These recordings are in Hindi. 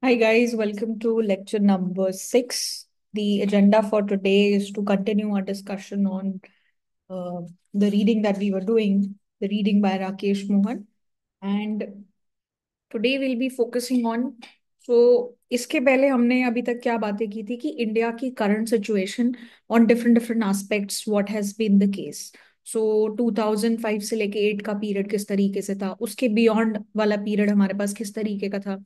Hi guys, welcome to lecture number 6. The agenda for today is to continue our discussion on uh, the reading that we were doing, the reading by Rakesh Mohan. And today we'll be focusing on, इसके पहले हमने अभी तक क्या बातें की थी कि इंडिया की current situation on different different aspects what has been the case. So 2005 से लेके 8 का पीरियड किस तरीके से था, उसके बियॉन्ड वाला पीरियड हमारे पास किस तरीके का था।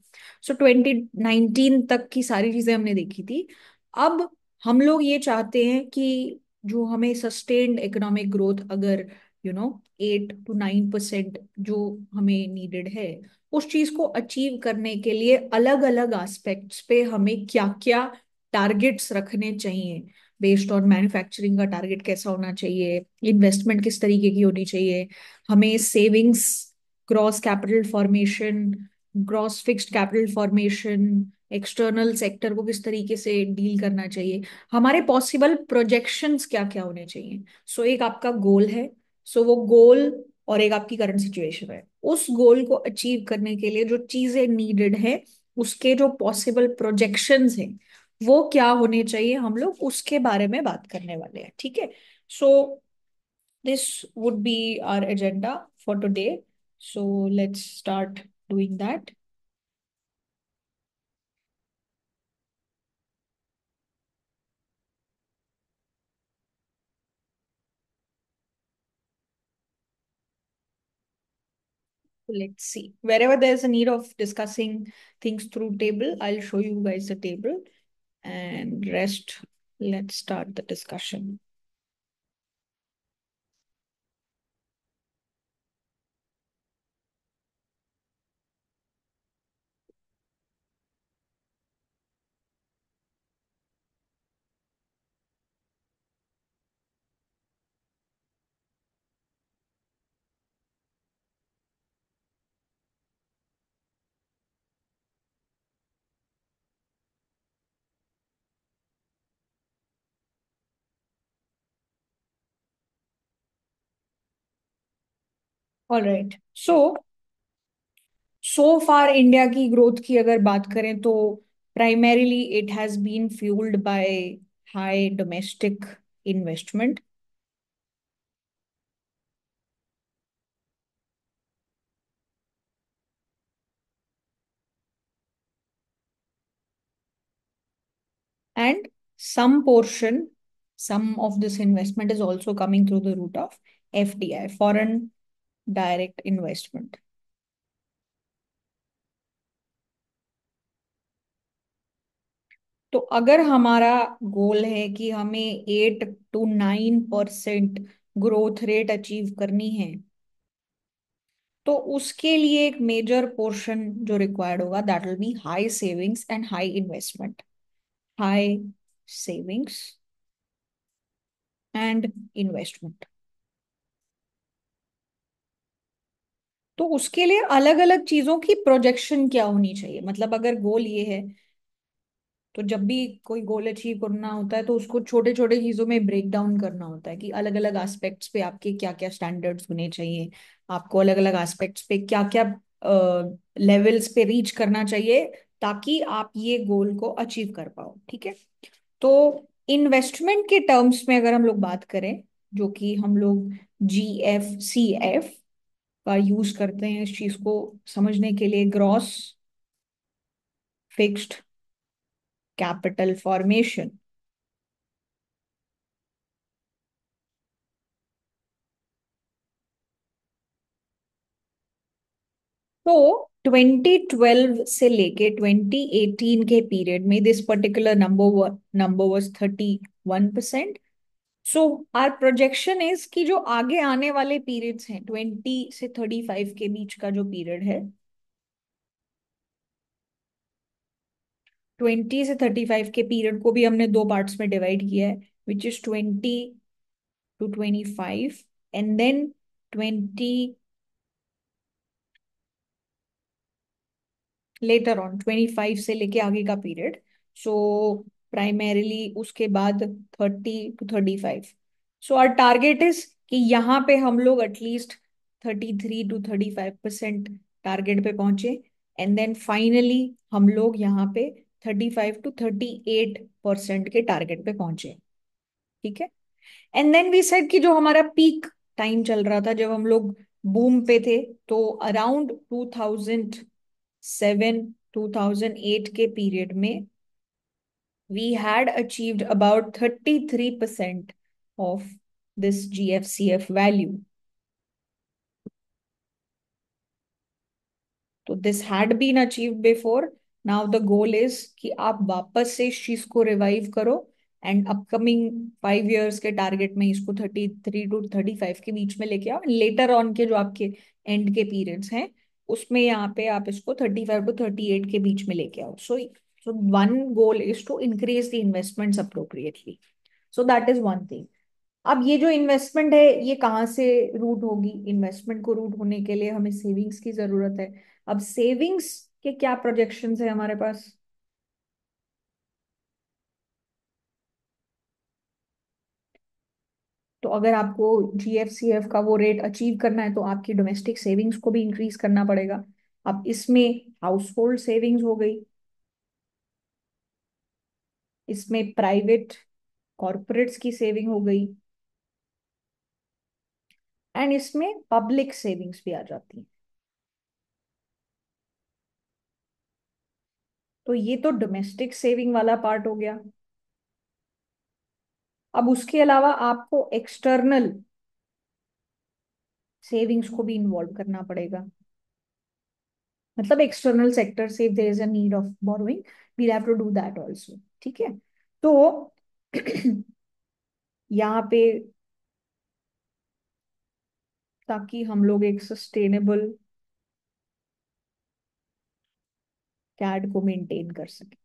सो 2019 तक की सारी चीजें हमने देखी थी। अब हम लोग ये चाहते हैं कि जो हमें सस्टेन्ड इकोनॉमिक ग्रोथ, अगर 8 to 9% जो हमें नीडेड है, उस चीज को अचीव करने के लिए अलग अलग एस्पेक्ट्स पे हमें क्या क्या टारगेट्स रखने चाहिए। बेस्ड ऑन मैन्युफैक्चरिंग का टारगेट कैसा होना चाहिए, इन्वेस्टमेंट किस तरीके की होनी चाहिए, हमें savings, gross capital formation, gross fixed capital formation, external sector को किस तरीके से डील करना चाहिए, हमारे पॉसिबल प्रोजेक्शंस क्या क्या होने चाहिए। एक आपका गोल है। वो गोल और एक आपकी करंट सिचुएशन है। उस गोल को अचीव करने के लिए जो चीजें नीडेड है, उसके जो पॉसिबल प्रोजेक्शंस हैं वो क्या होने चाहिए, हम लोग उसके बारे में बात करने वाले हैं। ठीक है। So this would be our agenda for today. So let's start doing that. Let's see. Wherever there's a need of discussing things through table, I'll show you guys the table, and rest, let's start the discussion. All right. So far India की ग्रोथ की अगर बात करें तो primarily it has been fuelled by high domestic investment and some portion, some of this investment is also coming through the route of FDI, foreign direct investment. तो अगर हमारा गोल है कि हमें 8 to 9% ग्रोथ रेट अचीव करनी है, तो उसके लिए एक मेजर पोर्शन जो रिक्वायर्ड होगा that will be high savings and high investment. High savings and investment. तो उसके लिए अलग अलग चीजों की प्रोजेक्शन क्या होनी चाहिए, मतलब अगर गोल ये है, तो जब भी कोई गोल अचीव करना होता है तो उसको छोटे छोटे चीजों में ब्रेक डाउन करना होता है कि अलग अलग एस्पेक्ट्स पे आपके क्या क्या स्टैंडर्ड्स होने चाहिए, आपको अलग अलग एस्पेक्ट्स पे क्या क्या लेवल्स पे रीच करना चाहिए ताकि आप ये गोल को अचीव कर पाओ। ठीक है। तो इन्वेस्टमेंट के टर्म्स में अगर हम लोग बात करें, जो कि हम लोग GFCF का यूज करते हैं इस चीज को समझने के लिए, ग्रॉस फिक्स्ड कैपिटल फॉर्मेशन। तो 2012 से लेके 2018 के पीरियड में this particular number was 31%। So our projection is कि जो आगे आने वाले पीरियड्स हैं 20 से 35 के बीच का जो पीरियड है, 20 से 35 के पीरियड को भी हमने दो पार्ट्स में डिवाइड किया है, which is 20 to 25, and then 25 से लेके आगे का पीरियड। सो प्राइमरीली उसके बाद 30 to 35। So our target is कि यहाँ पे हम लोग एटलीस्ट 33 to 35% टारगेट पे पहुंचे। एंड देन फाइनली हम लोग यहाँ पे 35 to 38% के टारगेट पे पहुंचे। ठीक है। एंड देन वी सेड कि जो हमारा पीक टाइम चल रहा था, जब हम लोग बूम पे थे, तो अराउंड 2007 2008 के पीरियड में we had achieved about 33% of this GFCF value. तो this had been achieved before. Now the goal is कि आप वापस से इस चीज को रिवाइव करो एंड अपकमिंग 5 इयर्स के टारगेट में इसको 33 to 35 के बीच में लेके आओ। लेटर ऑन के जो आपके एंड के पीरियड्स हैं, उसमें यहाँ पे आप इसको 35 to 38 के बीच में लेके आओ। So one goal is to increase the investments appropriately. So that is one thing. अब ये जो इन्वेस्टमेंट है, ये कहाँ से रूट होगी? इन्वेस्टमेंट को रूट होने के लिए हमें सेविंग्स की जरूरत है। अब सेविंग्स के क्या प्रोजेक्शंस है हमारे पास? तो अगर आपको GFCF का वो रेट अचीव करना है, तो आपकी डोमेस्टिक सेविंग्स को भी इंक्रीज करना पड़ेगा। अब इसमें हाउस होल्ड सेविंग्स हो गई, इसमें प्राइवेट कॉर्पोरेट्स की सेविंग हो गई, एंड इसमें पब्लिक सेविंग्स भी आ जाती है। तो ये तो डोमेस्टिक सेविंग वाला पार्ट हो गया। अब उसके अलावा आपको एक्सटर्नल सेविंग्स को भी इन्वॉल्व करना पड़ेगा। मतलब एक्सटर्नल सेक्टर से if there is a need of borrowing, we have to do that also. ठीक है। तो यहाँ पे, ताकि हम लोग एक सस्टेनेबल कैड को मेंटेन कर सके,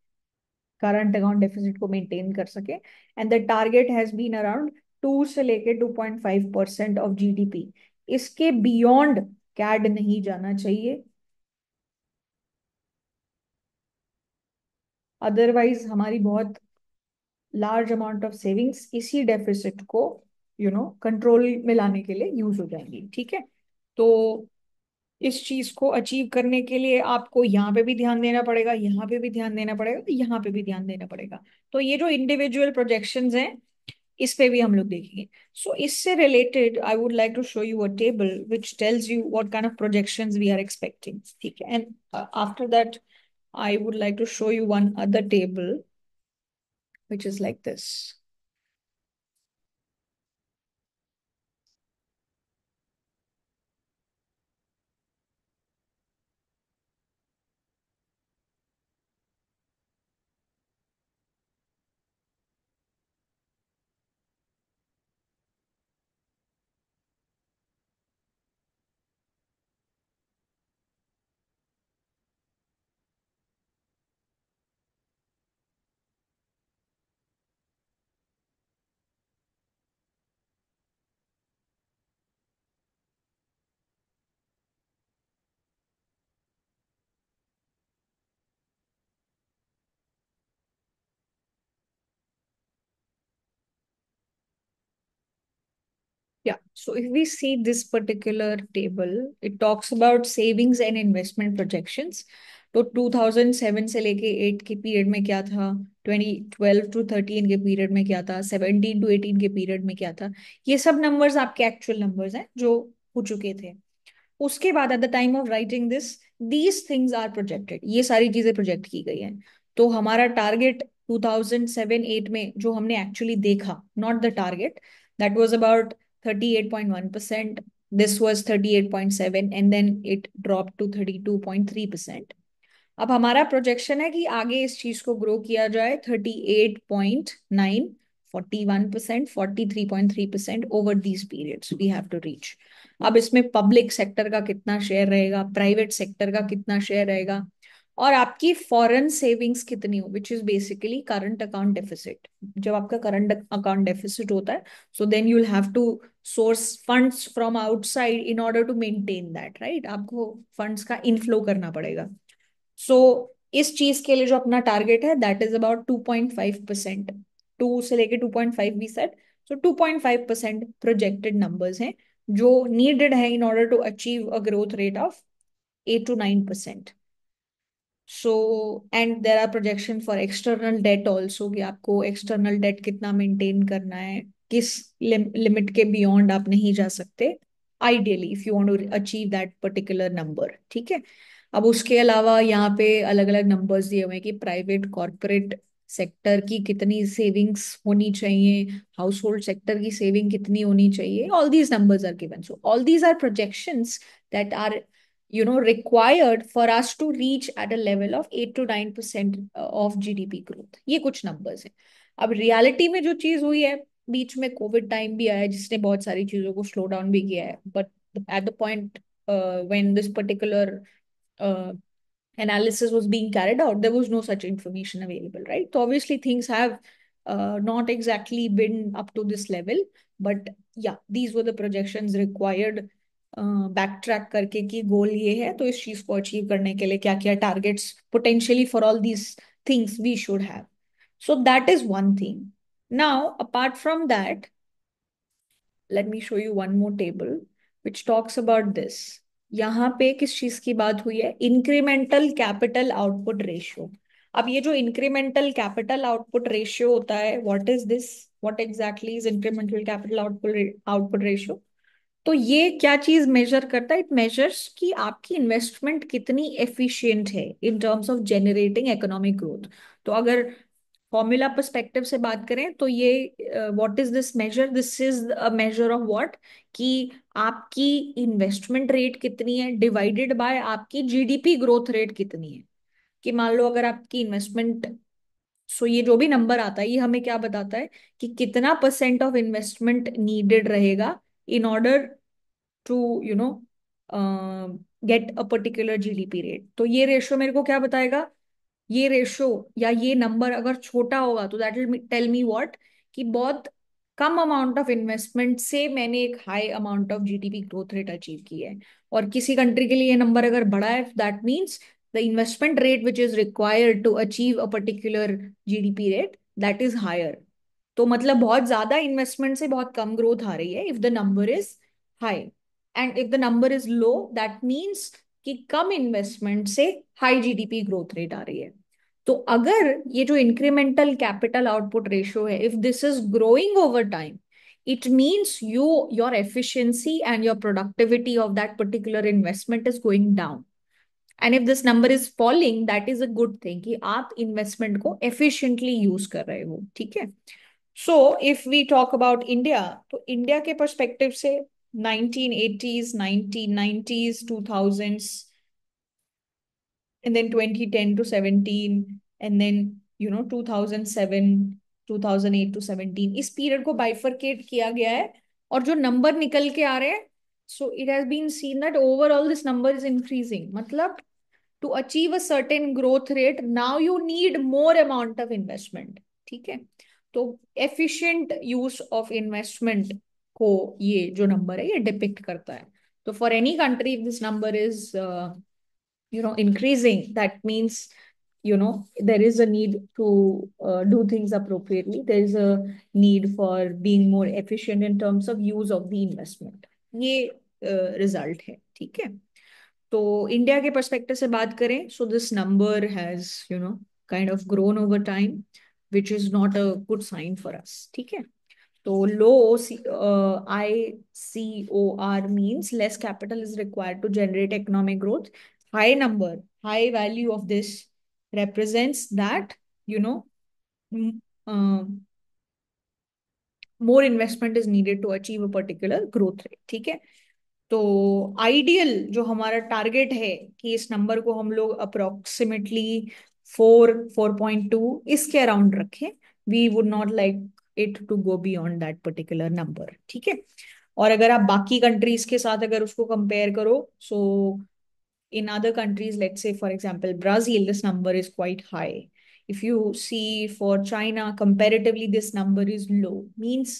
करंट अकाउंट डेफिसिट को मेंटेन कर सके, and the target has been around 2 से लेके 2.5% ऑफ GDP। इसके बियॉन्ड कैड नहीं जाना चाहिए, अदरवाइज हमारी बहुत लार्ज अमाउंट ऑफ सेविंग्स इसी डेफिसिट को कंट्रोल में लाने के लिए यूज हो जाएंगी। ठीक है। तो इस चीज को अचीव करने के लिए आपको यहाँ पे भी ध्यान देना पड़ेगा, यहाँ पे भी ध्यान देना पड़ेगा, यहाँ पे भी ध्यान देना पड़ेगा। तो ये जो इंडिविजुअल प्रोजेक्शंस हैं, इस पे भी हम लोग देखेंगे। सो इससे related I would like to show you a table which tells you what kind of projections we are expecting. ठीक है। And after that I would like to show you one other table which is like this. Yeah, so if we see this particular table, it talks about savings and investment projections. तो 2007 से लेके 8 के पीरियड में क्या था, 2012 to 13 के पीरियड में क्या था, 17 to 18 के पीरियड में क्या था, ये सब नंबर्स आपके एक्चुअल नंबर्स हैं जो हो चुके थे। उसके बाद at the time of writing this, these things are projected, ये सारी चीजें प्रोजेक्ट की गई हैं। तो हमारा टारगेट 2007-8 में जो हमने एक्चुअली देखा, not the target, that was about 38.1%, this was 38.7, and then it drop to 32.3%। अब हमारा प्रोजेक्शन है कि आगे इस चीज को ग्रो किया जाए 38.9, 41%, 43.3% over these periods we have to reach. अब इसमें पब्लिक सेक्टर का कितना शेयर रहेगा, प्राइवेट सेक्टर का कितना शेयर रहेगा, और आपकी फॉरेन सेविंग्स कितनी हो, which is basically current account deficit. जब आपका करंट अकाउंट डेफिसिट होता है, so then you will have to source funds from outside in order to maintain that, right? आपको फंड्स का इनफ्लो करना पड़ेगा। सो इस चीज के लिए जो अपना टारगेट है, दैट इज अबाउट 2.5%। 2 से लेके 2.5 भी सेट। सो 2.5% प्रोजेक्टेड नंबर्स हैं जो नीडेड है in order to achieve a growth rate of 8 to 9%। So and there are projection for external debt also, कि आपको एक्सटर्नल डेट कितना मेंटेन करना है, किस लिमिट के बियॉन्ड आप नहीं जा सकते ideally if you want to achieve that particular number, ठीक है। अब उसके अलावा यहाँ पे अलग अलग नंबर्स दिए हुए हैं कि प्राइवेट कॉर्पोरेट सेक्टर की कितनी सेविंग्स होनी चाहिए, हाउस होल्ड सेक्टर की सेविंग कितनी होनी चाहिए, all these numbers are given. So all these are projections that are required for us to reach at a level of 8 to 9% of GDP growth। ये कुछ नंबर्स हैं। अब रियलिटी में जो चीज हुई है, बीच में कोविड टाइम भी आया जिसने बहुत सारी चीजों को स्लो डाउन भी किया है, but at the point when this particular analysis was being carried out, there was no such information available, right? So obviously things have not exactly been up to this level, but yeah, these were the projections required back track करके कि गोल ये है तो इस चीज को अचीव करने के लिए क्या क्या targets potentially for all these things we should have. So that is one thing. Now apart from that, let me show you one more table which talks about this. यहाँ पे किस चीज की बात हुई है, इंक्रीमेंटल कैपिटल आउटपुट रेशियो। अब ये जो इंक्रीमेंटल कैपिटल आउटपुट रेशियो होता है, what is this, what exactly is incremental capital output output ratio. तो ये क्या चीज मेजर करता है, इट मेजर्स कि आपकी इन्वेस्टमेंट कितनी एफिशिएंट है in terms of generating economic growth. तो अगर फॉर्मूला पर्सपेक्टिव से बात करें तो ये what is this measure, this is a measure of what, कि आपकी इन्वेस्टमेंट रेट कितनी है डिवाइडेड बाय आपकी जीडीपी ग्रोथ रेट कितनी है। कि मान लो अगर आपकी इन्वेस्टमेंट, सो ये जो भी नंबर आता है ये हमें क्या बताता है कि कितना परसेंट ऑफ इन्वेस्टमेंट नीडेड रहेगा in order to get a particular GDP rate. तो ये रेशियो मेरे को क्या बताएगा, ये रेशो या ये नंबर अगर छोटा होगा तो that will tell me what, कि बहुत कम अमाउंट ऑफ इन्वेस्टमेंट से मैंने एक high amount of GDP growth rate achieve की है। और किसी कंट्री के लिए ये नंबर अगर बड़ा है, that means the investment rate which is required to achieve a particular GDP rate that is higher. तो मतलब बहुत ज्यादा इन्वेस्टमेंट से बहुत कम ग्रोथ आ रही है if the number is high, and if the number is low that means कि कम इन्वेस्टमेंट से हाई जीडीपी ग्रोथ रेट आ रही है। तो अगर ये जो इंक्रीमेंटल कैपिटल आउटपुट रेशियो है, if this is growing over time, it means your efficiency and your productivity of that particular investment is going down, and if this number is falling, that is a good thing कि आप इन्वेस्टमेंट को efficiently यूज कर रहे हो, ठीक है। So if we talk about India, तो इंडिया के परस्पेक्टिव से 1980s 1990s 2000s and then 2010 to 17 and then 2007 2008 to 17, इस पीरियड को बाइफरकेट किया गया है। और जो नंबर निकल के आ रहे हैं, so it has been seen that overall this number is increasing. मतलब to achieve a certain growth rate now you need more amount of investment, ठीक है। तो एफिशिएंट यूज ऑफ इन्वेस्टमेंट को ये जो नंबर है ये डिपिक्ट करता है। तो for any country this number is increasing, that means there is a need to do things appropriately, there is a need for being more efficient in terms of use of the investment। ये रिजल्ट है, ठीक है। तो इंडिया के पर्सपेक्टिव से बात करें, so this number has kind of grown over time which is not a good sign for us, ठीक है। तो लो ICOR means less capital is required to generate economic growth। High number, high value of this represents that you know m- uh, more investment is needed to achieve a particular growth rate, ठीक है। तो आइडियल जो हमारा टारगेट है कि इस नंबर को हम लोग अप्रोक्सीमेटली 4.2 इसके अराउंड रखें, we would not like it to go beyond that particular number, ठीक है। और अगर आप बाकी कंट्रीज के साथ अगर उसको कंपेयर करो, सो in other countries, let's say for example Brazil, this number is quite high। if you see for China, comparatively this number is low, means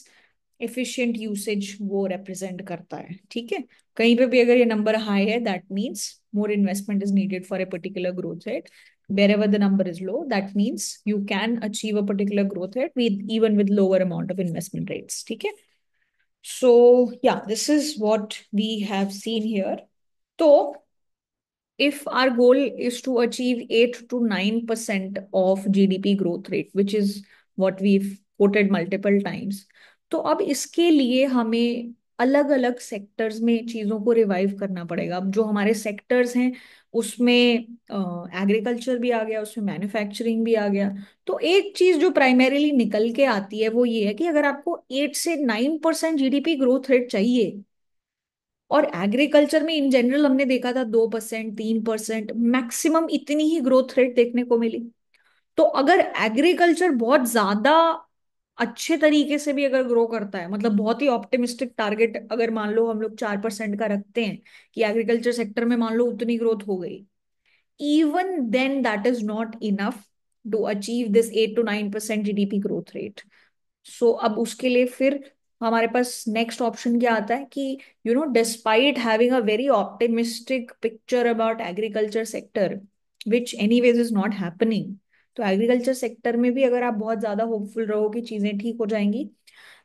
efficient usage वो represent करता है, ठीक है। कहीं पे भी अगर ये number high है, that means more investment is needed for a particular growth rate। wherever the number is low, that means you can achieve a particular growth rate with even with lower amount of investment rates, ठीक है। so yeah, this is what we have seen here। तो if our goal is to achieve 8 to 9% of GDP growth rate, which is what we've quoted multiple times, तो अब इसके लिए हमें अलग अलग सेक्टर्स में चीजों को रिवाइव करना पड़ेगा। अब जो हमारे सेक्टर्स हैं उसमें एग्रीकल्चर भी आ गया, उसमें मैन्युफैक्चरिंग भी आ गया। तो एक चीज जो प्राइमरीली निकल के आती है वो ये है कि अगर आपको 8 से 9% जीडीपी ग्रोथ रेट चाहिए, और एग्रीकल्चर में इन जनरल हमने देखा था 2%, 3%, मैक्सिमम इतनी ही ग्रोथ रेट देखने को मिली। तो अगर एग्रीकल्चर बहुत ज्यादा अच्छे तरीके से भी अगर ग्रो करता है, मतलब बहुत ही ऑप्टिमिस्टिक टारगेट अगर मान लो हम लोग 4% का रखते हैं कि एग्रीकल्चर सेक्टर में मान लो उतनी ग्रोथ हो गई, even then that is not enough to achieve this 8 to 9% GDP growth rate. So अब उसके लिए फिर हमारे पास नेक्स्ट ऑप्शन क्या आता है कि despite having a very optimistic picture about agriculture sector, which anyways is not happening. तो एग्रीकल्चर सेक्टर में भी अगर आप बहुत ज्यादा होपफुल रहो कि चीजें ठीक हो जाएंगी,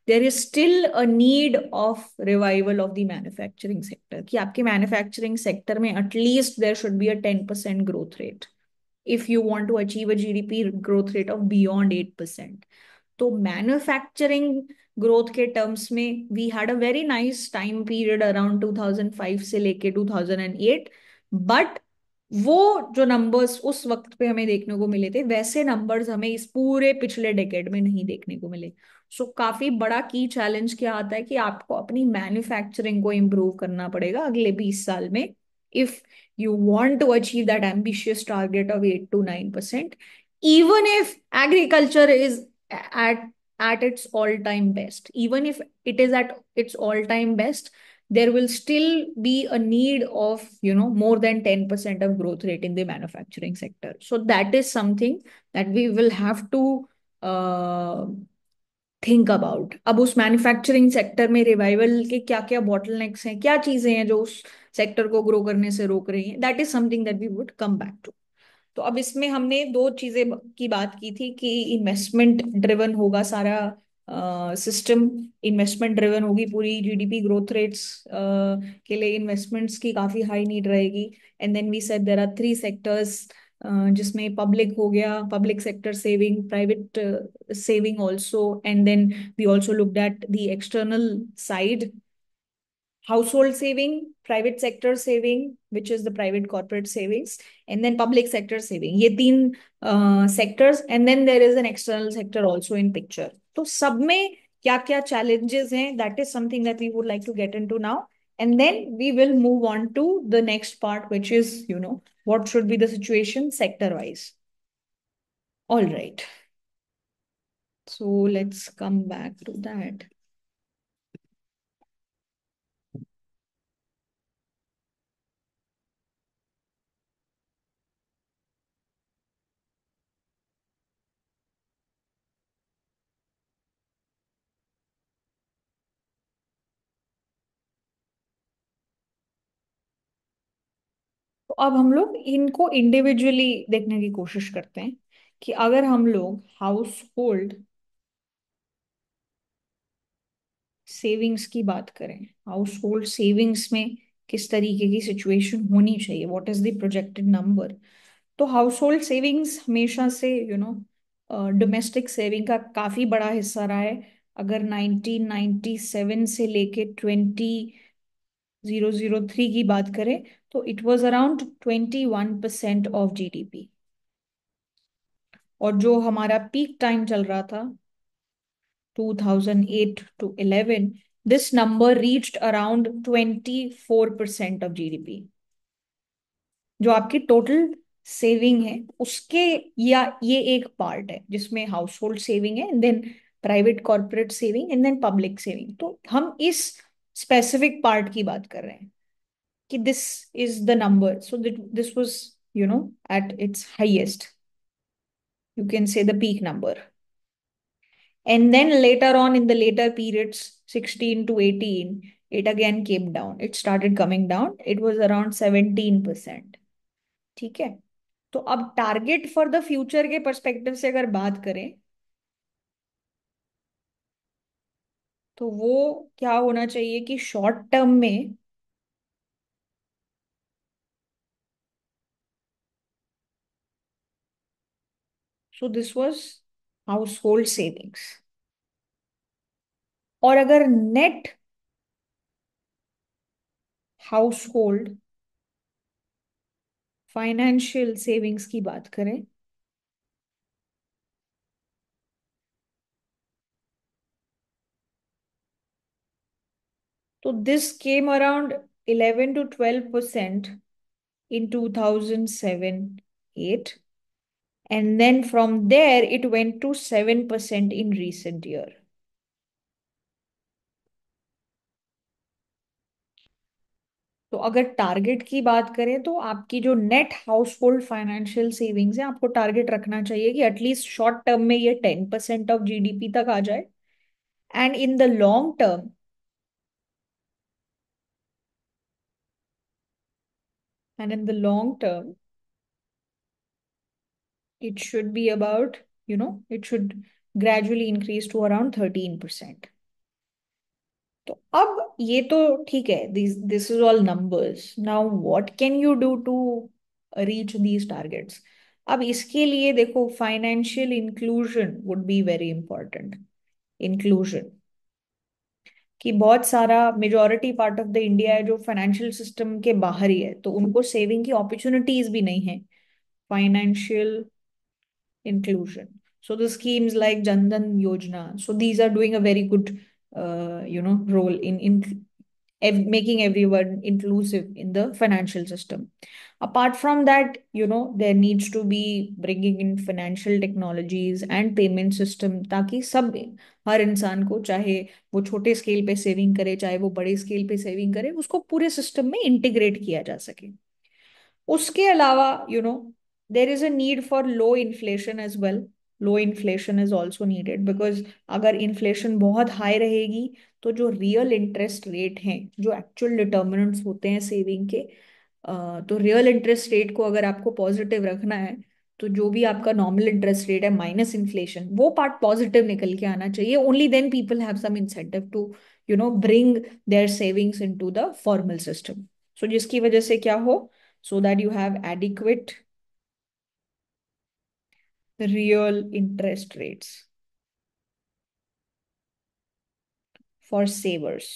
there is still a need of revival of the manufacturing sector, कि आपके मैन्युफैक्चरिंग सेक्टर में at least there should be a 10% growth rate if you want to achieve a GDP growth rate of beyond 8%। तो मैन्युफैक्चरिंग ग्रोथ के टर्म्स में we had a very nice time period around 2005 से लेके 2008, बट वो जो नंबर्स उस वक्त पे हमें देखने को मिले थे वैसे नंबर्स हमें इस पूरे पिछले डेकेड में नहीं देखने को मिले। सो काफी बड़ा की चैलेंज क्या आता है कि आपको अपनी मैन्युफैक्चरिंग को इम्प्रूव करना पड़ेगा अगले 20 साल में, if you want to achieve that ambitious target of 8 to 9%, even if agriculture is at at its all time best, even if it is at its all time best, there will still be a need of more than 10% of growth rate in the manufacturing sector। So that is something that we will have to uh, think about. अब उस मैन्युफैक्चरिंग सेक्टर में रिवाइवल के क्या क्या बॉटलनेक्स हैं, क्या चीजें हैं जो उस सेक्टर को ग्रो करने से रोक रही हैं, that is something that we would come back to. तो अब इसमें हमने दो चीजें की बात की थी कि इन्वेस्टमेंट ड्रिवन होगा सारा सिस्टम, इन्वेस्टमेंट ड्रिवन होगी पूरी जीडीपी ग्रोथ रेट्स के लिए इन्वेस्टमेंट्स की काफी हाई नीड रहेगी। And then we said there are three sectors, जिसमें पब्लिक हो गया, public sector saving, private saving also, and then we also looked at the external side, household saving, private sector saving, which is the private corporate savings, and then public sector saving। ये तीन sectors, and then there is an external sector also in picture। तो सब में क्या क्या challenges हैं, that is something that we would like to get into now, and then we will move on to the next part, which is what should be the situation sector wise। All right, so let's come back to that। तो अब हम लोग इनको इंडिविजुअली देखने की कोशिश करते हैं कि अगर हम लोग हाउस होल्ड सेविंग्स की बात करें, हाउस होल्ड सेविंग्स में किस तरीके की सिचुएशन होनी चाहिए, what is the projected number. तो हाउस होल्ड सेविंग्स हमेशा से डोमेस्टिक सेविंग का काफी बड़ा हिस्सा रहा है। अगर 1997 से लेके 2003 की बात करें तो it was around 21% of GDP. और जो हमारा पीक टाइम चल रहा था 2008 to 11, this number reached around 24% of GDP. जो आपकी टोटल सेविंग है उसके, या ये एक पार्ट है जिसमें हाउस होल्ड सेविंग है, and then private corporate saving, and then public saving. तो हम इस स्पेसिफिक पार्ट की बात कर रहे हैं कि this is the number, so this was at its highest, you can say the peak number. And then later on in the later periods, 16 to 18, it again came down. It started coming down. It was around 17%। ठीक है। तो अब टारगेट फॉर द फ्यूचर के परस्पेक्टिव से अगर बात करें तो वो क्या होना चाहिए कि शॉर्ट टर्म में so this was house hold savings. और अगर net house hold financial savings की बात करें, तो this came around 11 to 12% in 2007-8, and then from there it went to 7% in recent year. तो अगर टारगेट की बात करें तो आपकी जो net house hold financial savings है, आपको टारगेट रखना चाहिए कि एटलीस्ट शॉर्ट टर्म में ये 10% ऑफ जीडीपी तक आ जाए, and in the long term, and in the long term it should be about, it should gradually increase to around 13%. तो अब ये तो ठीक है, this is all numbers. Now what can you do to reach these targets? अब इसके लिए देखो, financial inclusion would be very important. Inclusion कि बहुत सारा majority part of the India है जो फाइनेंशियल सिस्टम के बाहर ही है, तो उनको सेविंग की अपॉर्चुनिटीज भी नहीं है। Financial inclusion. So the schemes like Jan Dhan Yojana, so these are doing a very good, role in making everyone inclusive in the financial system. Apart from that, there needs to be bringing in financial technologies and payment system, ताकि सब, हर इंसान को, चाहे वो छोटे स्केल पे सेविंग करे चाहे वो बड़े स्केल पे सेविंग करे, उसको पूरे सिस्टम में इंटीग्रेट किया जा सके। उसके अलावा, there is a need for low inflation as well. Low inflation is also needed, because अगर इन्फ्लेशन बहुत हाई रहेगी तो जो रियल इंटरेस्ट रेट हैं, जो एक्चुअल डिटर्मिनेंट्स होते हैं सेविंग के, तो रियल इंटरेस्ट रेट को अगर आपको पॉजिटिव रखना है, तो जो भी आपका नॉर्मल इंटरेस्ट रेट है माइनस इन्फ्लेशन, वो पार्ट पॉजिटिव निकल के आना चाहिए। Only then people have some incentive to bring their savings into the formal system. So जिसकी वजह से क्या हो, so that you have adequate real interest rates for savers।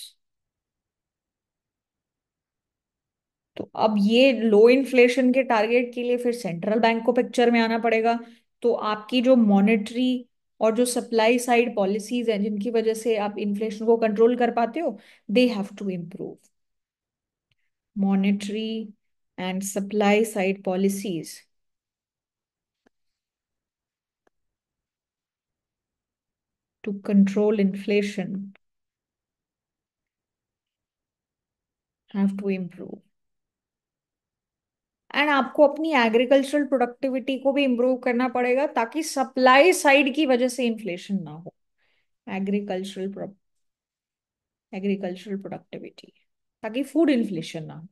तो अब ये लो इन्फ्लेशन के टारगेट के लिए फिर सेंट्रल बैंक को पिक्चर में आना पड़ेगा। तो आपकी जो मॉनेटरी और जो सप्लाई साइड पॉलिसीज हैं जिनकी वजह से आप इन्फ्लेशन को कंट्रोल कर पाते हो, they have to improve. Monetary and supply side policies to control inflation have to improve. And आपको अपनी एग्रीकल्चरल प्रोडक्टिविटी को भी इंप्रूव करना पड़ेगा, ताकि सप्लाई साइड की वजह से इन्फ्लेशन ना हो। एग्रीकल्चरल एग्रीकल्चरल प्रोडक्टिविटी, ताकि फूड इन्फ्लेशन ना हो।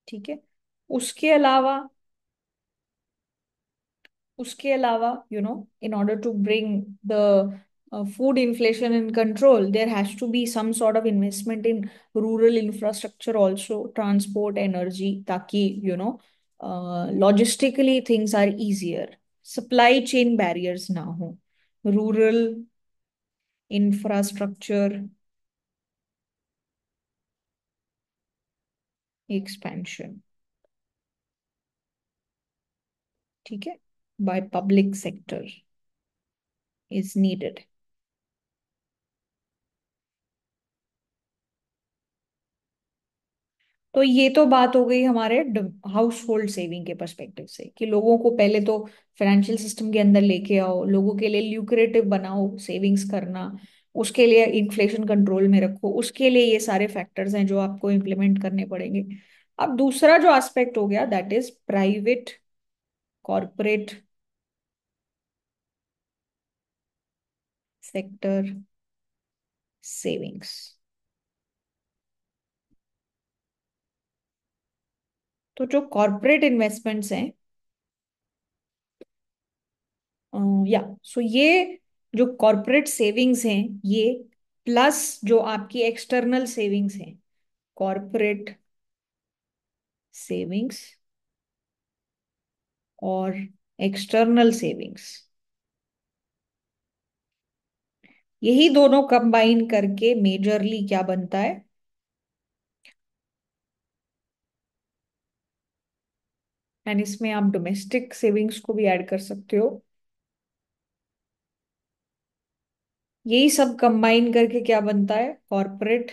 ठीक है। उसके अलावा, in order to bring the food inflation in control, there has to be some sort of investment in rural infrastructure also, transport, energy, ताकि logistically things are easier, supply chain barriers ना हो, rural infrastructure expansion। ठीक है, by public sector is needed। तो ये तो बात हो गई हमारे हाउस होल्ड सेविंग के पर्सपेक्टिव से, कि लोगों को पहले तो फाइनेंशियल सिस्टम के अंदर लेके आओ, लोगों के लिए ल्यूक्रेटिव बनाओ सेविंग्स करना, उसके लिए इन्फ्लेशन कंट्रोल में रखो, उसके लिए ये सारे फैक्टर्स हैं जो आपको इम्प्लीमेंट करने पड़ेंगे। अब दूसरा जो एस्पेक्ट हो गया, that is private corporate sector savings. तो जो कॉरपोरेट इन्वेस्टमेंट्स हैं, या सो ये जो कॉरपोरेट सेविंग्स हैं, ये प्लस जो आपकी एक्सटर्नल सेविंग्स हैं, कॉरपोरेट सेविंग्स और एक्सटर्नल सेविंग्स। यही दोनों कंबाइन करके मेजरली क्या बनता है? एंड इसमें आप डोमेस्टिक सेविंग्स को भी ऐड कर सकते हो। यही सब कंबाइन करके क्या बनता है? Corporate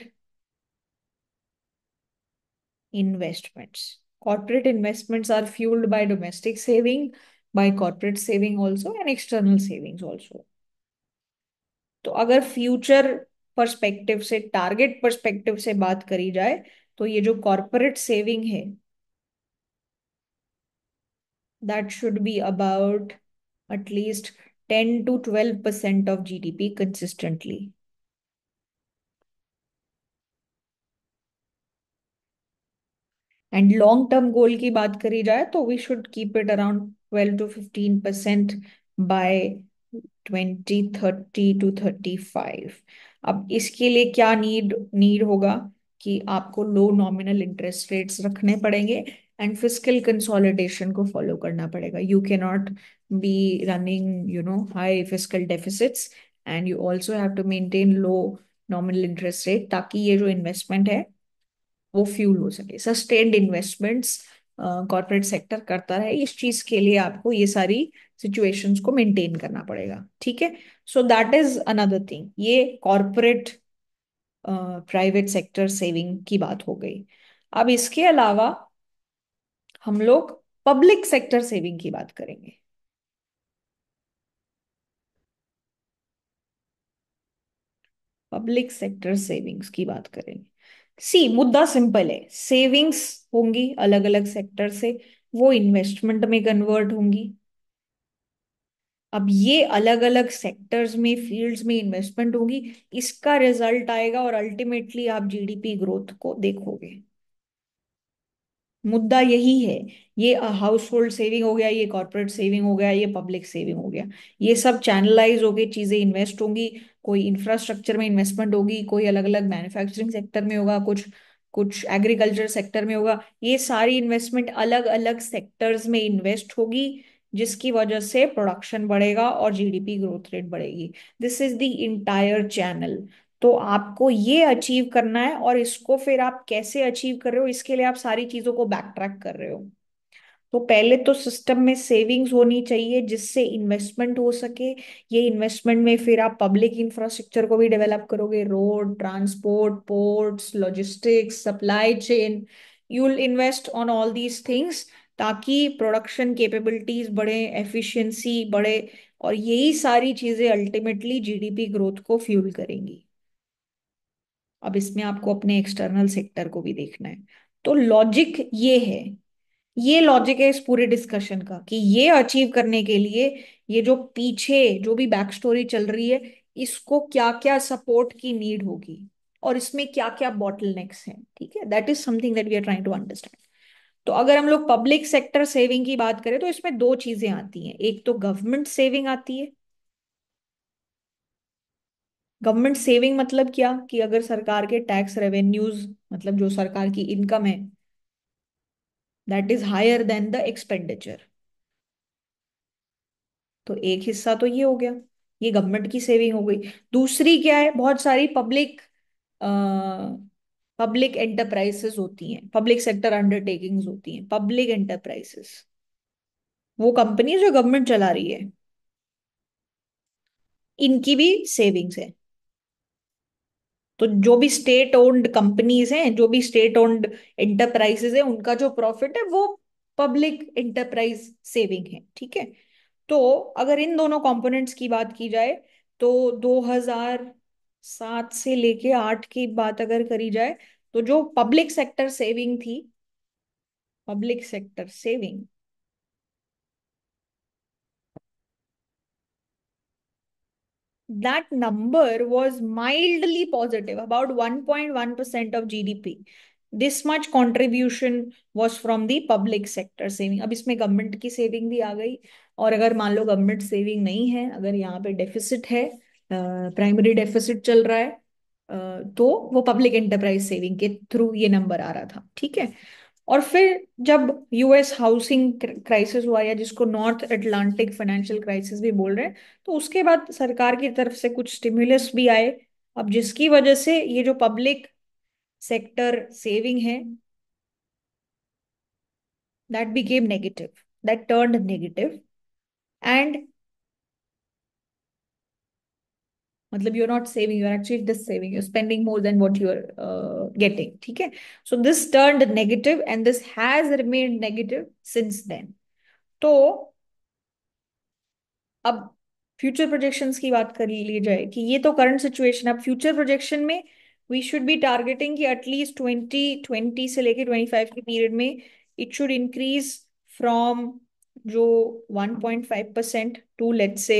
investments. Corporate investments are fuelled by domestic saving, by corporate saving also and external savings also. तो अगर फ्यूचर पर्सपेक्टिव से, टारगेट पर्सपेक्टिव से बात करी जाए, तो ये जो कॉर्पोरेट सेविंग है, that should be about at least 10 to 12% of GDP consistently। And long term goal की बात करी जाए तो we should keep it around 12 to 15% by 2030 to 35। अब इसके लिए क्या नीड नीड होगा कि आपको लो नॉमिनल इंटरेस्ट रेट्स रखने पड़ेंगे एंड फिस्कल कंसोलिडेशन को फॉलो करना पड़ेगा। You can not be running high fiscal deficits and you also have to maintain low nominal interest rate, ताकि ये जो इन्वेस्टमेंट है वो फ्यूल हो सके। सस्टेन्ड इन्वेस्टमेंट्स कॉर्पोरेट सेक्टर करता है, इस चीज के लिए आपको ये सारी सिचुएशंस को मेंटेन करना पड़ेगा। ठीक है। सो दैट इज अनदर थिंग। ये कॉर्पोरेट प्राइवेट सेक्टर सेविंग की बात हो गई। अब इसके अलावा हम लोग पब्लिक सेक्टर सेविंग की बात करेंगे। पब्लिक सेक्टर सेविंग्स की बात करेंगे। सी, मुद्दा सिंपल है। सेविंग्स होंगी अलग अलग सेक्टर से, वो इन्वेस्टमेंट में कन्वर्ट होंगी। अब ये अलग अलग सेक्टर्स में, फील्ड्स में इन्वेस्टमेंट होगी, इसका रिजल्ट आएगा और अल्टीमेटली आप जीडीपी ग्रोथ को देखोगे। मुद्दा यही है। ये हाउस होल्ड सेविंग हो गया, ये कॉर्पोरेट सेविंग हो गया, ये पब्लिक सेविंग हो गया, ये सब चैनलाइज हो गई, चीजें इन्वेस्ट होंगी। कोई इंफ्रास्ट्रक्चर में इन्वेस्टमेंट होगी, कोई अलग अलग मैन्युफैक्चरिंग सेक्टर में होगा, कुछ कुछ एग्रीकल्चर सेक्टर में होगा। ये सारी इन्वेस्टमेंट अलग अलग सेक्टर्स में इन्वेस्ट होगी, जिसकी वजह से प्रोडक्शन बढ़ेगा और जीडीपी ग्रोथ रेट बढ़ेगी। This is the entire channel. तो आपको ये अचीव करना है, और इसको फिर आप कैसे अचीव कर रहे हो, इसके लिए आप सारी चीजों को बैक ट्रैक कर रहे हो। तो पहले तो सिस्टम में सेविंग्स होनी चाहिए जिससे इन्वेस्टमेंट हो सके। ये इन्वेस्टमेंट में फिर आप पब्लिक इंफ्रास्ट्रक्चर को भी डेवलप करोगे, road, transport, ports, logistics, supply chain. You will invest on all these things, ताकि प्रोडक्शन कैपेबिलिटीज बढ़े, एफिशिएंसी बढ़े, और यही सारी चीजें अल्टीमेटली जीडीपी ग्रोथ को फ्यूल करेंगी। अब इसमें आपको अपने एक्सटर्नल सेक्टर को भी देखना है। तो लॉजिक ये है, ये लॉजिक है इस पूरे डिस्कशन का, कि ये अचीव करने के लिए ये जो पीछे जो भी बैक स्टोरी चल रही है, इसको क्या क्या सपोर्ट की नीड होगी और इसमें क्या क्या बॉटलनेक्स हैं। ठीक है, that is something that we are trying to understand. तो अगर हम लोग पब्लिक सेक्टर सेविंग की बात करें तो इसमें दो चीजें आती हैं। एक तो गवर्नमेंट सेविंग आती है। गवर्नमेंट सेविंग मतलब क्या, कि अगर सरकार के टैक्स रेवेन्यूज, मतलब जो सरकार की इनकम है, that is higher than the expenditure, तो एक हिस्सा तो ये हो गया, ये गवर्नमेंट की सेविंग हो गई। दूसरी क्या है, बहुत सारी पब्लिक पब्लिक एंटरप्राइजेस होती हैं, पब्लिक सेक्टर अंडरटेकिंग्स होती हैं, पब्लिक एंटरप्राइजेस, वो कंपनी जो गवर्नमेंट चला रही है, इनकी भी सेविंग्स है। तो जो भी स्टेट ओन्ड कंपनीज हैं, जो भी स्टेट ओन्ड एंटरप्राइजेस है, उनका जो प्रॉफिट है वो पब्लिक एंटरप्राइज सेविंग है। ठीक है। तो अगर इन दोनों कंपोनेंट्स की बात की जाए, तो 2007 से लेके 8 की बात अगर करी जाए, तो जो पब्लिक सेक्टर सेविंग थी, public sector saving, that number was mildly positive, about 1.1% of GDP. This much contribution was from the public sector saving। अब इसमें गवर्नमेंट की सेविंग भी आ गई। और अगर मान लो गवर्नमेंट सेविंग नहीं है, अगर यहाँ पे डेफिसिट है, प्राइमरी डेफिसिट चल रहा है, तो वो पब्लिक एंटरप्राइज सेविंग के थ्रू ये नंबर आ रहा था। ठीक है। और फिर जब यूएस हाउसिंग क्राइसिस हुआ, या जिसको नॉर्थ अटलांटिक फाइनेंशियल क्राइसिस भी बोल रहे हैं, तो उसके बाद सरकार की तरफ से कुछ स्टिमुलस भी आए। अब जिसकी वजह से ये जो पब्लिक सेक्टर सेविंग है, that became negative, that turned negative. And मतलब you are not saving, you are actually dissaving, you are spending more than what you are getting. ठीक है। So this turned negative and this has remained negative since then. तो अब फ्यूचर प्रोजेक्शंस की बात कर ली जाए कि ये तो करंट सिचुएशन। अब फ्यूचर प्रोजेक्शन में वी शुड बी टारगेटिंग कि एटलीस्ट 2020 से लेके 25 के पीरियड में इट शुड इंक्रीज फ्रॉम जो 1.5% टू लेट्स से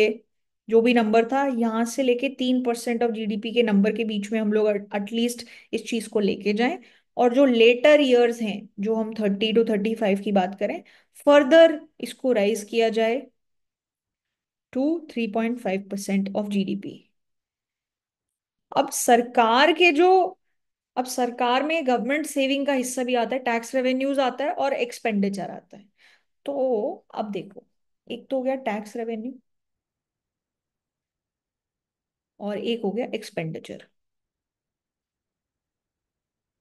जो भी नंबर था, यहाँ से लेके 3% ऑफ जीडीपी के नंबर के बीच में हम लोग एटलीस्ट इस चीज को लेके जाएं। और जो लेटर ईयर्स हैं, जो हम 30 to 35 की बात करें, फर्दर इसको राइज किया जाए टू 3.5% ऑफ जीडीपी। अब सरकार के जो अब सरकार में गवर्नमेंट सेविंग का हिस्सा भी आता है, टैक्स रेवेन्यूज आता है और एक्सपेंडिचर आता है। तो अब देखो, एक तो हो गया टैक्स रेवेन्यू और एक हो गया एक्सपेंडिचर।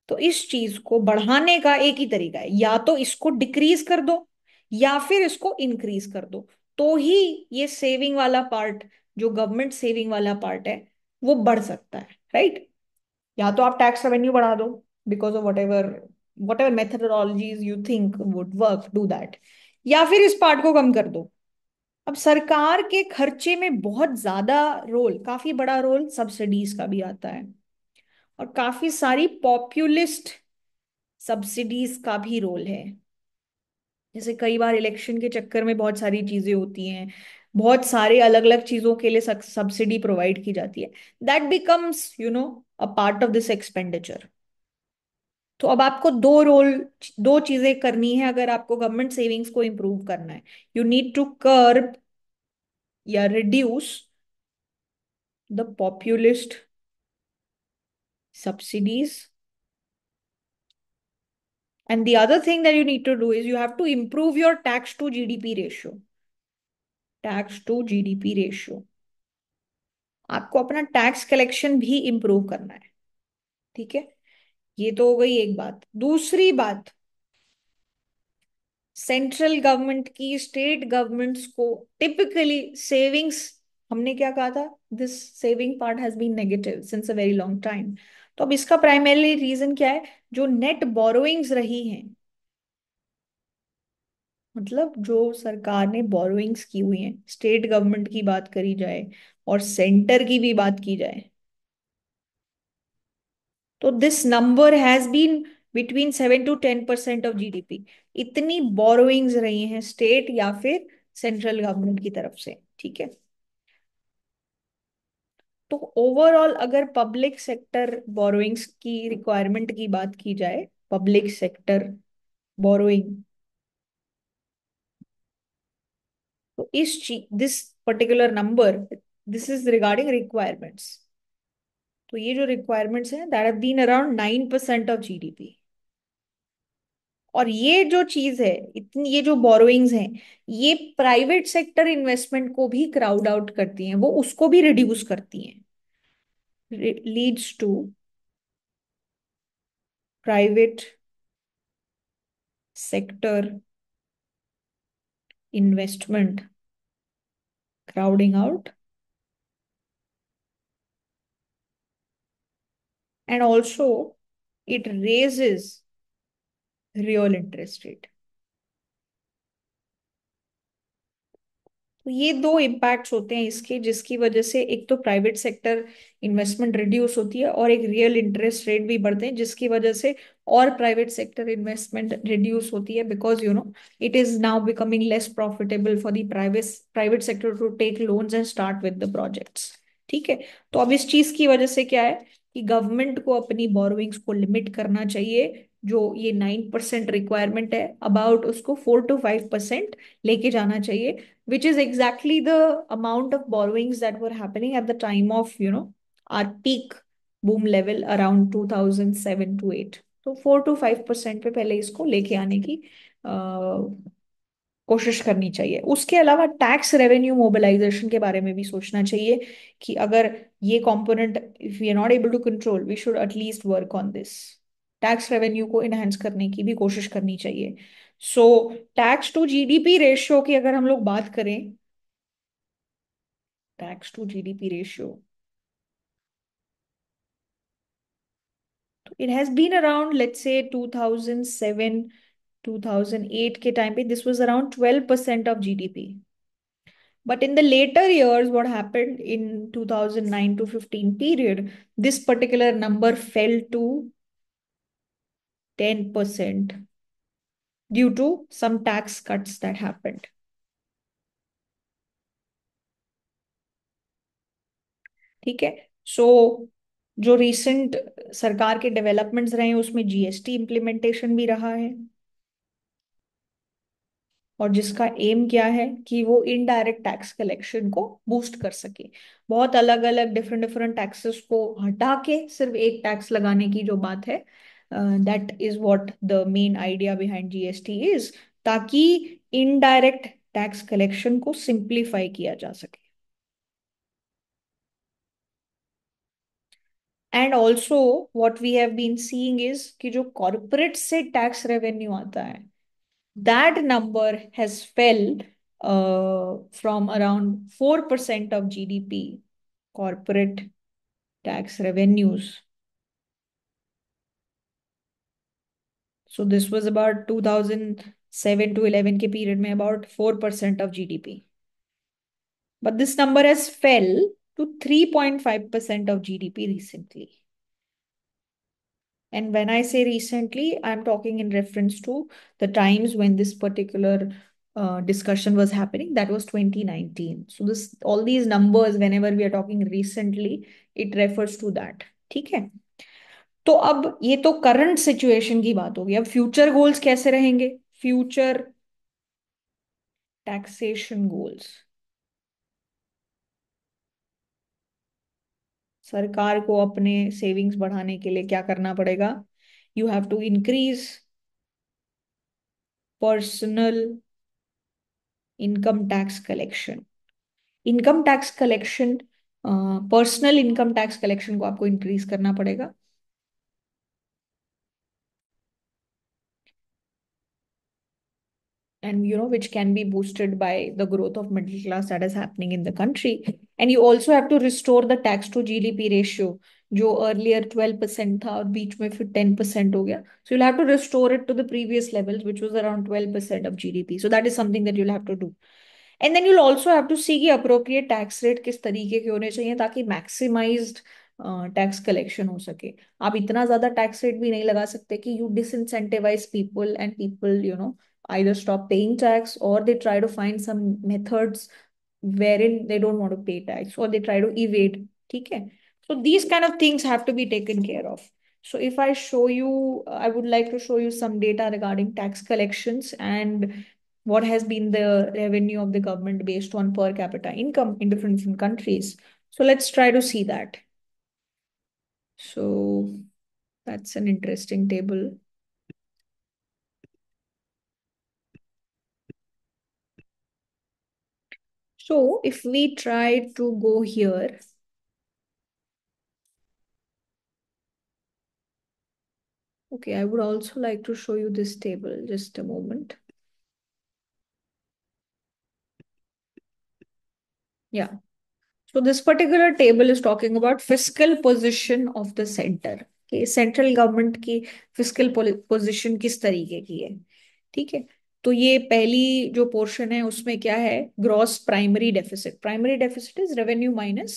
तो इस चीज को बढ़ाने का एक ही तरीका है, या तो इसको डिक्रीज कर दो या फिर इसको इंक्रीज कर दो। तो ही ये सेविंग वाला पार्ट, जो गवर्नमेंट सेविंग वाला पार्ट है, वो बढ़ सकता है, राइट। या तो आप टैक्स रेवेन्यू बढ़ा दो, because of what ever methodologies you think would work, do that. या फिर इस पार्ट को कम कर दो। अब सरकार के खर्चे में बहुत ज्यादा रोल, काफी बड़ा रोल सब्सिडीज का भी आता है, और काफी सारी पॉपुलिस्ट सब्सिडीज का भी रोल है। जैसे कई बार इलेक्शन के चक्कर में बहुत सारी चीजें होती हैं, बहुत सारे अलग अलग चीजों के लिए सब्सिडी प्रोवाइड की जाती है। That becomes a part of this expenditure. तो अब आपको दो चीजें करनी है अगर आपको गवर्नमेंट सेविंग्स को इंप्रूव करना है। यू नीड टू कर्ब या reduce the populist subsidies, and the other thing that you need to do is you have to improve your tax to gdp ratio, tax to GDP ratio. आपको अपना टैक्स कलेक्शन भी इंप्रूव करना है। ठीक है। ये तो हो गई एक बात। दूसरी बात, सेंट्रल गवर्नमेंट की स्टेट गवर्नमेंट्स को टिपिकली सेविंग्स, हमने क्या कहा था, this saving part has been negative since a very long time. तो अब इसका प्राइमरी रीजन क्या है? जो नेट बोरोइंग्स रही हैं, मतलब जो सरकार ने बोरोइंग्स की हुई हैं, स्टेट गवर्नमेंट की बात करी जाए और सेंटर की भी बात की जाए, तो this number has been between 7 to 10% of GDP. इतनी बोरोइंग्स रही हैं स्टेट या फिर सेंट्रल गवर्नमेंट की तरफ से। ठीक है। तो ओवरऑल अगर पब्लिक सेक्टर बोरोइंग्स की रिक्वायरमेंट की बात की जाए, पब्लिक सेक्टर बोरोइंग, तो इस चीज this particular number, this is regarding requirements. तो ये जो रिक्वायरमेंट्स हैं that have been around 9% of GDP. और ये जो चीज है, इतनी ये जो बोरोइंग्स हैं, ये प्राइवेट सेक्टर इन्वेस्टमेंट को भी क्राउड आउट करती हैं, वो उसको भी रिड्यूस करती हैं, leads to private sector investment crowding out, and also it raises real interest rate। तो ये दो इम्पैक्ट्स होते हैं इसके, जिसकी वजह से एक तो प्राइवेट सेक्टर इन्वेस्टमेंट रिड्यूस होती है और एक रियल इंटरेस्ट रेट भी बढ़ते हैं, जिसकी वजह से और प्राइवेट सेक्टर इन्वेस्टमेंट रिड्यूस होती है, because it is now becoming less profitable for the private sector to take loans and start with the projects. ठीक है। तो अब इस चीज की वजह से क्या है कि गवर्नमेंट को अपनी बोरोइंग्स को लिमिट करना चाहिए। जो ये 9% रिक्वायरमेंट है, अबाउट उसको 4 to 5% लेके जाना चाहिए, which is exactly the amount of borrowings that were happening at the time of our peak boom level around 2007 to 8। तो 4 to 5% पे पहले इसको लेके आने की कोशिश करनी चाहिए। उसके अलावा टैक्स रेवेन्यू मोबिलाइजेशन के बारे में भी सोचना चाहिए कि अगर ये component if we are not able to control, we should at least work on this. Tax revenue को इनहेंस करने की भी कोशिश करनी चाहिए। So tax to GDP ratio की अगर हम लोग बात करें, टैक्स टू जीडीपी रेशियो, तो it has been around let's say 2007 2008 के टाइम पे this was around 12% of GDP. But in the later years, what happened in 2009 to 15 period, this particular number fell to 10% due to some tax cuts that happened. ठीक है। सो जो रिसेंट सरकार के डेवलपमेंट्स रहे हैं उसमें जीएसटी इम्प्लीमेंटेशन भी रहा है, और जिसका एम क्या है कि वो इनडायरेक्ट टैक्स कलेक्शन को बूस्ट कर सके। बहुत अलग अलग डिफरेंट डिफरेंट टैक्सेस को हटा के सिर्फ एक टैक्स लगाने की जो बात है, that is what the main idea behind GST is, ताकि इनडायरेक्ट टैक्स कलेक्शन को सिंप्लीफाई किया जा सके। And also what we have been seeing is कि जो कॉरपोरेट से टैक्स रेवेन्यू आता है, that number has fell from around 4% of GDP, corporate tax revenues. So this was about 2007 to 11 के period में about 4% of GDP. But this number has fell to 3.5% of GDP recently. And when I say recently, I'm talking in reference to the times when this particular discussion was happening. That was 2019. So this all these numbers, whenever we are talking recently, it refers to that. ठीक है। तो अब ये तो करंट सिचुएशन की बात होगी। अब फ्यूचर गोल्स कैसे रहेंगे? फ्यूचर टैक्सेशन गोल्स, सरकार को अपने सेविंग्स बढ़ाने के लिए क्या करना पड़ेगा? You have to increase personal income tax collection. Income tax collection, personal income tax collection को आपको इंक्रीज करना पड़ेगा। And which can be boosted by the growth of middle class that is happening in the country. And you also have to restore the tax to GDP ratio, जो earlier 12% था और बीच में फिर 10% हो गया. So you'll have to restore it to the previous levels, which was around 12% of GDP. So that is something that you'll have to do. And then you'll also have to see कि अप्रोप्रिएट टैक्स रेट किस तरीके के होने चाहिए ताकि मैक्सिमाइज्ड टैक्स कलेक्शन हो सके। आप इतना ज्यादा टैक्स रेट भी नहीं लगा सकते कि you disincentivise people and people either stop paying tax or they try to find some methods wherein they don't want to pay tax or they try to evade. ठीक है। So these kind of things have to be taken care of. So if I show you, I would like to show you some data regarding tax collections and what has been the revenue of the government based on per capita income in different countries. So let's try to see that. So that's an interesting table. So if we try to go here, okay, I would also like to show you this table, just a moment. Yeah. So this particular table is talking about fiscal position of the center. Okay, central government की फिस्कल पोजीशन किस तरीके की है। ठीक है। तो ये पहली जो पोर्शन है उसमें क्या है? Gross primary deficit. Primary deficit is revenue minus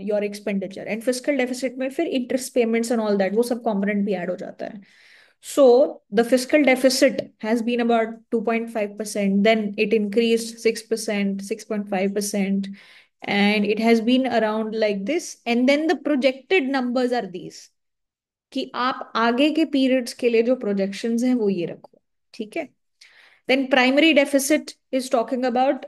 your expenditure, and fiscal deficit में फिर interest payments and all that वो सब कॉम्पोनेंट भी ऐड हो जाता है। So the fiscal deficit has been about 2.5%, then it increased 6%, 6.5%, and it has been around like this. And then the projected numbers are these, कि आप आगे के periods के लिए जो projections हैं वो ये रखो। ठीक है। Then primary deficit is talking about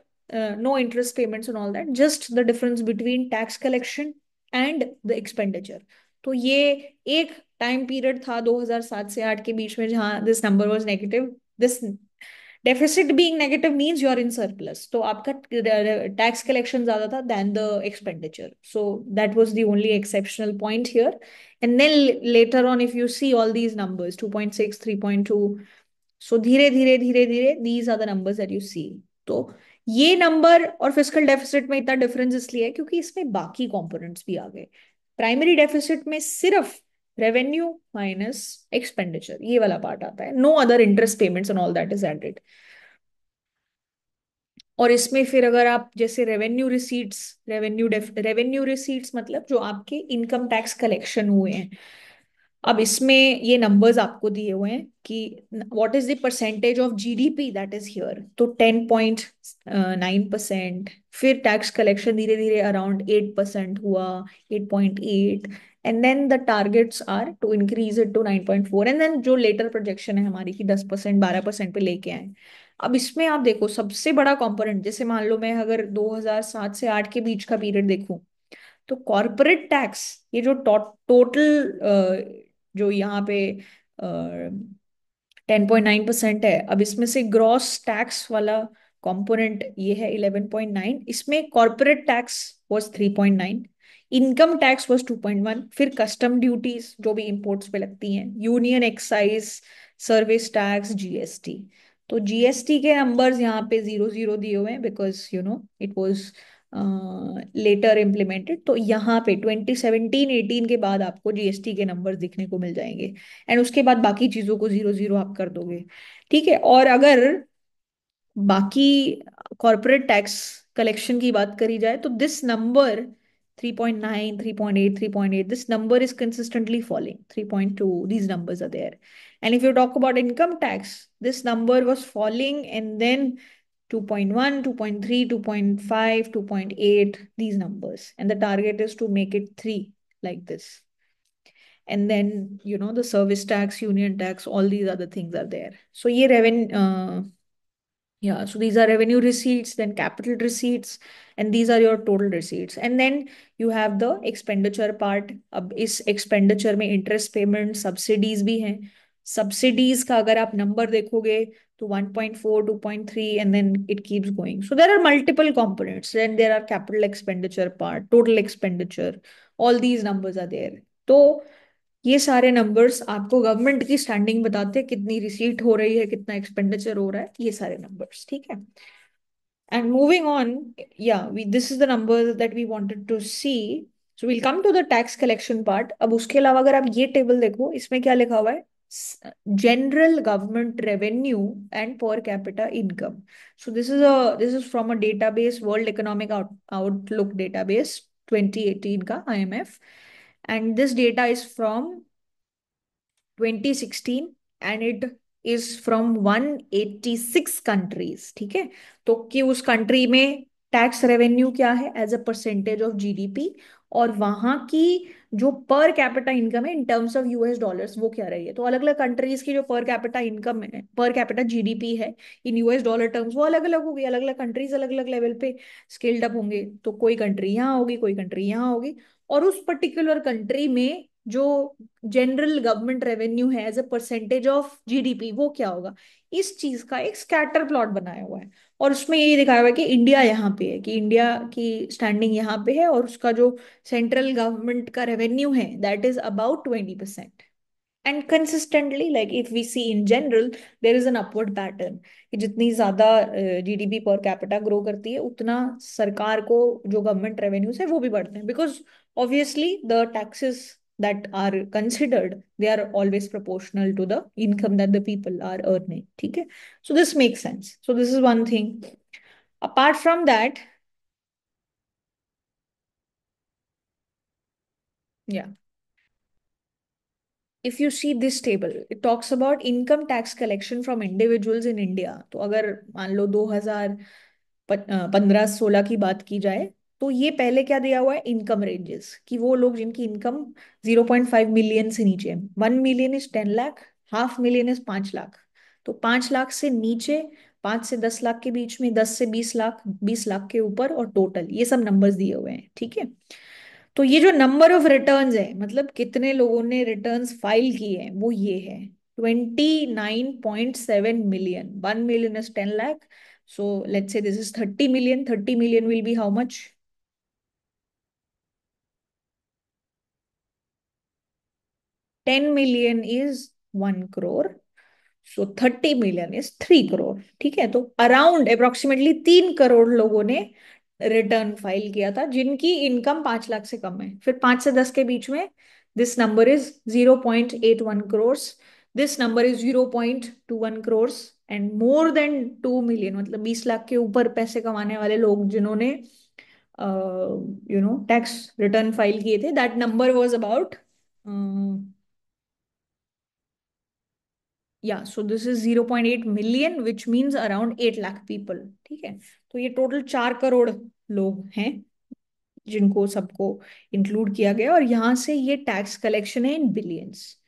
no interest payments and all that, just the difference between tax collection and the expenditure. तो ये एक टाइम पीरियड था 2007 से 8 के बीच में जहां this number was negative, this deficit being negative means you are in surplus, तो आपका टैक्स कलेक्शन ज्यादा था then the expenditure, so that was the only exceptional point here. And then later on if you see all these numbers 2.6, 3.2, so धीरे धीरे धीरे धीरे these are the numbers that you see. तो ये नंबर और फिस्कल डेफिसिट में इतना डिफरेंस इसलिए है क्योंकि इसमें बाकी कंपोनेंट्स भी आ गए. प्राइमरी डेफिसिट में सिर्फ रेवेन्यू माइनस एक्सपेंडिचर ये वाला पार्ट आता है, no other interest payments and all that is added. और इसमें फिर अगर आप जैसे रेवेन्यू रिसीट्स मतलब जो आपके इनकम टैक्स कलेक्शन हुए हैं, अब इसमें ये नंबर्स आपको दिए हुए हैं कि what is the percentage of GDP that is here, तो 10.9%. फिर टैक्स कलेक्शन धीरे धीरे अराउंड 8% हुआ, 8.8. And then the targets are to increase it to 9.4, and then जो लेटर प्रोजेक्शन है हमारी कि 10% 12% पे लेके आए. अब इसमें आप देखो सबसे बड़ा कंपोनेंट, जैसे मान लो मैं अगर 2007 से 8 के बीच का पीरियड देखूं, तो कॉरपोरेट टैक्स ये जो टोटल जो यहाँ पे 10.9% है, अब इसमें से ग्रॉस टैक्स वाला कंपोनेंट ये है 11.9. इसमें corporate tax was 3.9, income tax was 2.1, फिर कस्टम ड्यूटीज जो भी इंपोर्ट्स पे लगती हैं, union excise, service tax, GST. तो जीएसटी के नंबर्स यहाँ पे 0 0 दिए हुए हैं because it was later implemented. तो यहाँ पे 2017-18 के बाद आपको जीएसटी के नंबर दिखने को मिल जाएंगे, एंड उसके बाद बाकी चीजों को 0 0 आप कर दोगे. ठीक है. और अगर बाकी कॉर्पोरेट टैक्स कलेक्शन की बात करी जाए तो this number 3.9, 3.8, 3.8, this number is consistently falling. 3.2, these numbers are there. And if you talk about income tax, this number was falling, and then 2.1, 2.3, 2.5, 2.8, these numbers. And the target is to make it 3 like this. And then, the service tax, union tax, all these other things are there. So, ye revenue, yeah, so these are revenue receipts, then capital receipts, and these are your total receipts. And then you have the expenditure part. अब इस expenditure में interest payment, subsidies भी हैं. Subsidies का अगर आप number देखोगे तो 1.4, 2.3, and then it keeps going. So there are multiple components. Then there are capital expenditure part, total expenditure. All these numbers are there. तो ये सारे नंबर्स आपको गवर्नमेंट की स्टैंडिंग बताते हैं, कितनी रिसीट हो रही है, कितना एक्सपेंडिचर हो रहा है, ये सारे नंबर्स. ठीक है. एंड मूविंग ऑन, या this is the number that we wanted to see. So will come to the tax collection part. अब उसके अलावा अगर आप ये टेबल देखो, इसमें क्या लिखा हुआ है, जनरल गवर्नमेंट रेवेन्यू एंड पर capita income. So this is from a database, world economic outlook database 2018 का, IMF. And this data is from 2016, and it is from 186 countries. ठीक है. तो कि उस कंट्री में टैक्स रेवेन्यू क्या है as a percentage of GDP, और वहां की जो पर कैपिटा इनकम है in terms of US dollars वो क्या रही है. तो अलग अलग कंट्रीज की जो पर कैपिटा इनकम है, पर कैपिटा जीडीपी है इन यूएस डॉलर टर्म्स, वो अलग अलग होगी. अलग अलग कंट्रीज अलग अलग लेवल पे स्केल्ड अप होंगे. तो कोई कंट्री यहाँ होगी, कोई कंट्री यहाँ होगी, और उस पर्टिकुलर कंट्री में जो जनरल गवर्नमेंट रेवेन्यू है as a percentage of GDP वो क्या होगा, इस चीज का एक स्कैटर प्लॉट बनाया हुआ है. और उसमें ये दिखाया हुआ है कि इंडिया यहाँ पे है, कि इंडिया की स्टैंडिंग यहाँ पे है, और उसका जो सेंट्रल गवर्नमेंट का रेवेन्यू है that is about 20%. And consistently like if we see in general there is an upward pattern, कि जितनी ज्यादा जीडीपी पर कैपिटा ग्रो करती है उतना सरकार को जो गवर्नमेंट रेवेन्यूज है वो भी बढ़ते हैं, because obviously the taxes that are considered, they are always proportional to the income that the people are earning. ठीक है. So this makes sense. So this is one thing. Apart from that, yeah, if you see this table, it talks about income tax collection from individuals in India. तो अगर मान लो 2015-16 की बात की जाए, तो ये पहले क्या दिया हुआ है, इनकम रेंजेस, कि वो लोग जिनकी इनकम 0.5 मिलियन से नीचे है. 1 million is 10 lakh, 500,000 is 5 lakh. तो 5 लाख से नीचे, 5 से 10 लाख के बीच में, 10 से 20 लाख, 20 लाख के ऊपर, और टोटल ये सब नंबर्स दिए हुए हैं. ठीक है. तो ये जो नंबर ऑफ रिटर्न्स है, मतलब कितने लोगों ने रिटर्न्स फाइल किए हैं, वो ये है 29.7 million. 1 million is 10 lakh. So let's say this is 30 million. 30 million will be how much? 10 million is 1 crore. So 30 million is 3 crore. ठीक है, तो अराउंड अप्रोक्सीमेटली 3 करोड़ लोगों ने रिटर्न फाइल किया था जिनकी इनकम 5 लाख से कम है. फिर 5 से 10 के बीच में this number is 0.81 crore. This number is 0.21 crore. And more than 2 million, मतलब 20 लाख के ऊपर पैसे कमाने वाले लोग जिन्होंने टैक्स रिटर्न फाइल किए थे, दैट नंबर वॉज अबाउट, या so this is 0.8 million, which means around 8 lakh people. ठीक है, तो ये टोटल 4 करोड़ लोग हैं जिनको सबको इंक्लूड किया गया, और यहां से ये टैक्स कलेक्शन है in billions.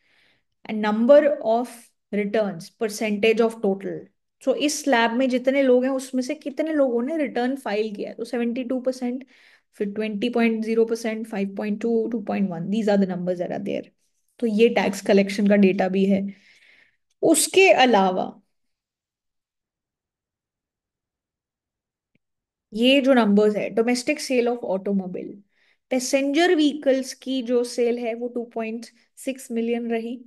And number of returns percentage of total. So इस स्लैब में जितने लोग हैं उसमें से कितने लोगों ने रिटर्न फाइल किया है, तो 72%, फिर 20.0%, 5.2, 2.1, these are the numbers that are there. तो ये टैक्स कलेक्शन का डेटा भी है. उसके अलावा ये जो नंबर्स है, domestic sale of automobile, passenger vehicles की जो सेल है वो 2.6 मिलियन रही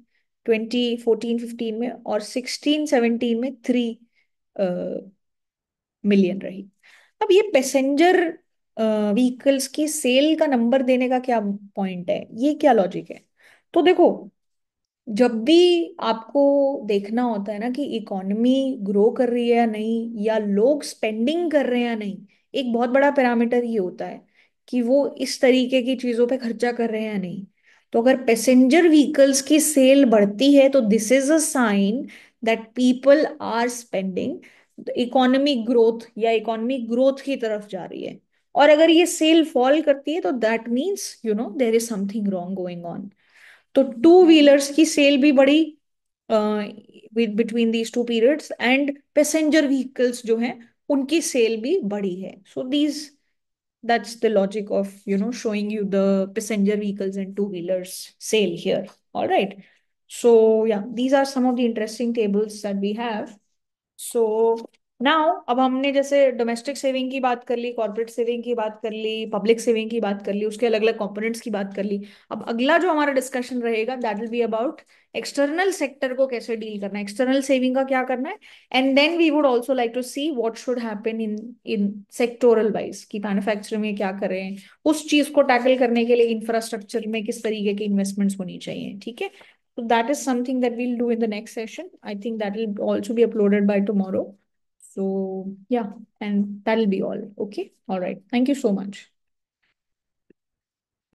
2014-15 में, और 16-17 में 3 मिलियन रही. अब ये पैसेंजर व्हीकल्स की सेल का नंबर देने का क्या पॉइंट है, ये क्या लॉजिक है? तो देखो, जब भी आपको देखना होता है ना कि इकोनॉमी ग्रो कर रही है या नहीं, या लोग स्पेंडिंग कर रहे हैं या नहीं, एक बहुत बड़ा पैरामीटर ये होता है कि वो इस तरीके की चीजों पे खर्चा कर रहे हैं या नहीं. तो अगर पैसेंजर व्हीकल्स की सेल बढ़ती है तो this is a sign that people are spending. Economy growth या इकोनॉमी ग्रोथ की तरफ जा रही है. और अगर ये सेल फॉल करती है तो that means there is something wrong going on. तो टू व्हीलर्स की सेल भी बढ़ी between these two periods, and passenger vehicles जो हैं उनकी सेल भी बढ़ी है. So these that's the logic of showing you the passenger vehicles and two wheelers sale here. All right, so yeah, these are some of the interesting tables that we have. So now, अब हमने जैसे डोमेस्टिक सेविंग की बात कर ली, कॉर्पोरेट सेविंग की बात कर ली, पब्लिक सेविंग की बात कर ली, उसके अलग अलग कंपोनेंट्स की बात कर ली. अब अगला जो हमारा डिस्कशन रहेगा that will be about external sector को कैसे डील करना है, एक्सटर्नल सेविंग का क्या करना है. And then we would also like to see what should happen in in sectoral wise, कि मैन्युफैक्चरिंग में क्या करें, उस चीज को टैकल करने के लिए इंफ्रास्ट्रक्चर में किस तरीके की इन्वेस्टमेंट्स होनी चाहिए. ठीक है, so that is something that we'll do in the next session. I think that will also be uploaded by tomorrow. So, yeah, and that'll be all. Okay. All right. Thank you so much.